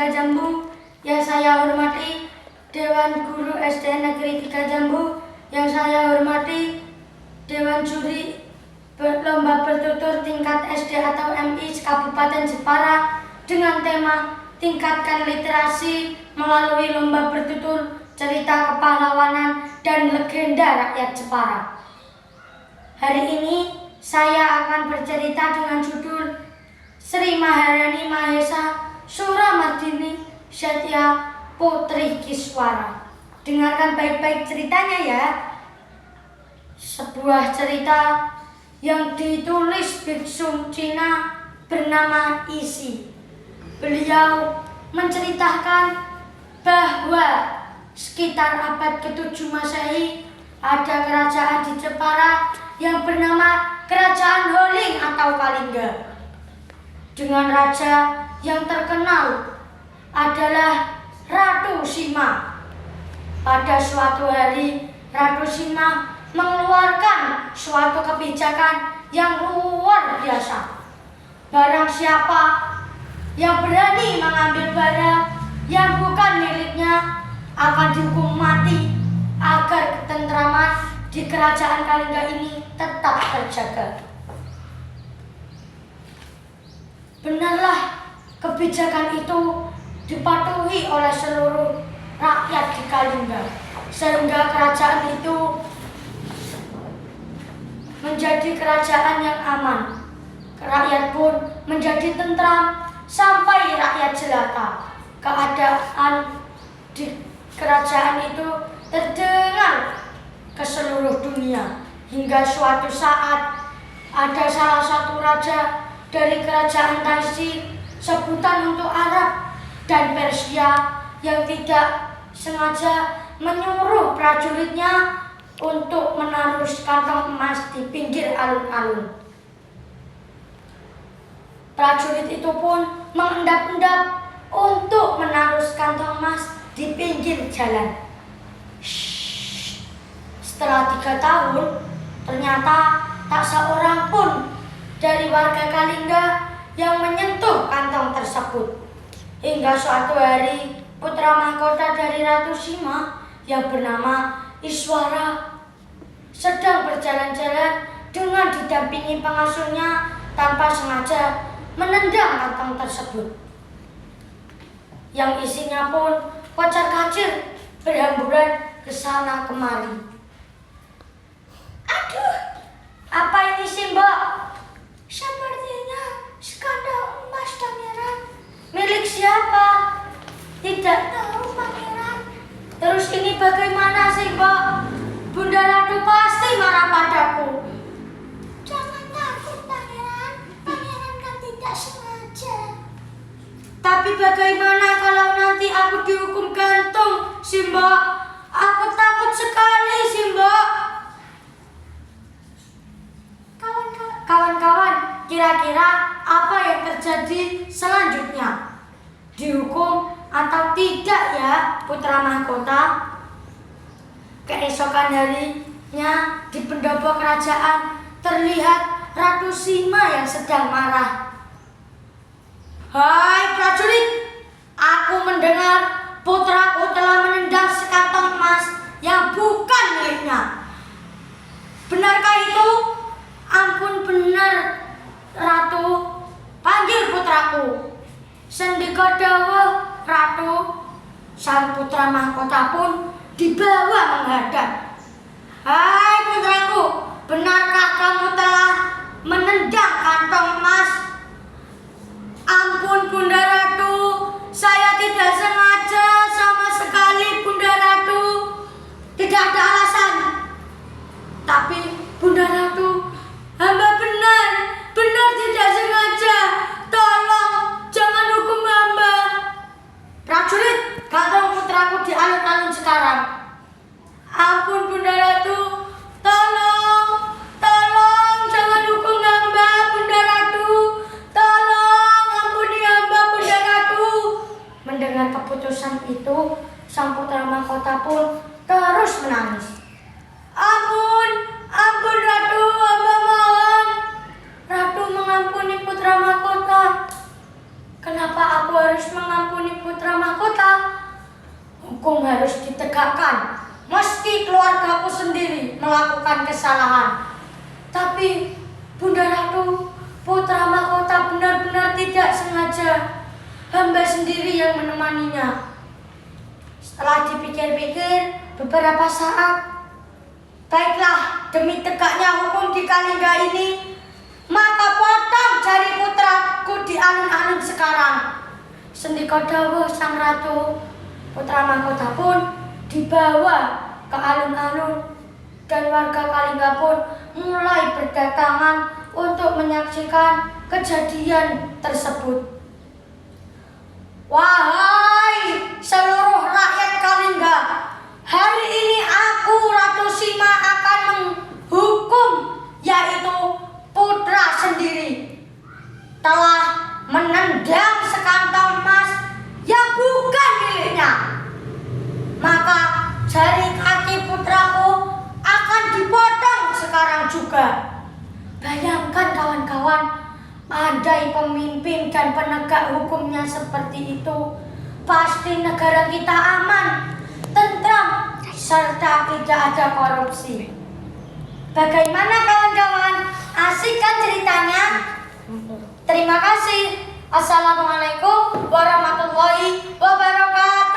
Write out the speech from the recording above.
3 Jambu, yang saya hormati Dewan Guru SD Negeri 3 Jambu, yang saya hormati Dewan Juri Lomba Bertutur tingkat SD atau MI Kabupaten Jepara dengan tema tingkatkan literasi melalui lomba bertutur cerita kepahlawanan dan legenda rakyat Jepara. Hari ini saya akan bercerita dengan judul Sri Maharani Mahesa Suramardini Setya Putri Kiswara. Dengarkan baik-baik ceritanya ya. Sebuah cerita yang ditulis biksu Cina bernama Isi. Beliau menceritakan bahwa sekitar abad ke-7 Masehi ada kerajaan di Jepara yang bernama Kerajaan Holing atau Kalingga. Dengan raja yang terkenal adalah Ratu Sima. Pada suatu hari, Ratu Sima mengeluarkan suatu kebijakan yang luar biasa. Barang siapa yang berani mengambil barang yang bukan miliknya akan dihukum mati agar ketentraman di kerajaan Kalingga ini tetap terjaga. Benarlah kebijakan itu dipatuhi oleh seluruh rakyat di Kalingga, sehingga kerajaan itu menjadi kerajaan yang aman. Rakyat pun menjadi tentram sampai rakyat jelata. Keadaan di kerajaan itu terdengar ke seluruh dunia, hingga suatu saat ada salah satu raja dari kerajaan Taisi, sebutan untuk Arab dan Persia, yang tidak sengaja menyuruh prajuritnya untuk menaruh kantong emas di pinggir alun-alun. Prajurit itu pun mengendap-endap untuk menaruh kantong emas di pinggir jalan. Setelah 3 tahun, ternyata tak seorang pun dari warga Kalingga yang menyentuh kantong tersebut. Hingga suatu hari, putra mahkota dari Ratu Sima yang bernama Iswara sedang berjalan-jalan dengan didampingi pengasuhnya, tanpa sengaja menendang kantong tersebut, yang isinya pun kocar-kacir berhamburan ke sana kemari. Aduh, apa ini sih, Mbak? Sepertinya skandal emas, Pangeran. Milik siapa? Tidak tahu, Pangeran. Terus ini bagaimana sih, Mbak? Bunda Ratu pasti marah padaku. Jangan takut, Pangeran. Pangeran kan tidak sengaja. Tapi bagaimana kalau nanti aku dihukum gantung, sih, Mbak? Aku takut sekali, sih, Mbak. Kawan-kawan, kira-kira apa yang terjadi selanjutnya? Dihukum atau tidak ya putra mahkota? Keesokan harinya di pendopo kerajaan terlihat Ratu Sima yang sedang marah. Hai prajurit, aku mendengar putraku telah menendang sekantong emas yang bukan miliknya. Benarkah itu? Ampun, benar, Ratu. Panggil putraku. Sendika dawuh, Ratu. Sang putra mahkota pun dibawa menghadap. Hai putraku, benarkah kamu telah menendang kantong emas? Ampun, Bunda Ratu. Saya tidak sengaja sama sekali, Bunda Ratu. Tidak ada alasan. Tapi Bunda Ratu, hamba benar tidak sengaja. Tolong jangan hukum hamba. Prajurit, gantung putraku di alun-alun sekarang. Ampun Bunda Ratu, tolong. tegakkan, meski keluargaku sendiri melakukan kesalahan. Tapi Bunda Ratu, putra mahkota benar-benar tidak sengaja. Hamba sendiri yang menemaninya. Setelah dipikir-pikir beberapa saat, baiklah, demi tegaknya hukum di Kalingga ini, maka potong jari putraku di alun-alun sekarang. Sendika dawuh sang ratu, putra mahkota pun dibawa ke alun-alun dan warga Kalingga pun mulai berdatangan untuk menyaksikan kejadian tersebut. Wahai seluruh rakyat Kalingga, hari ini aku Ratu Sima akan menghukum, yaitu putra sendiri telah menendang sekantong emas yang bukan miliknya. Maka jari kaki putraku akan dipotong sekarang juga. Bayangkan kawan-kawan, andai pemimpin dan penegak hukumnya seperti itu, pasti negara kita aman, tentram, serta tidak ada korupsi. Bagaimana kawan-kawan? Asik kan ceritanya? Terima kasih. Assalamualaikum warahmatullahi wabarakatuh.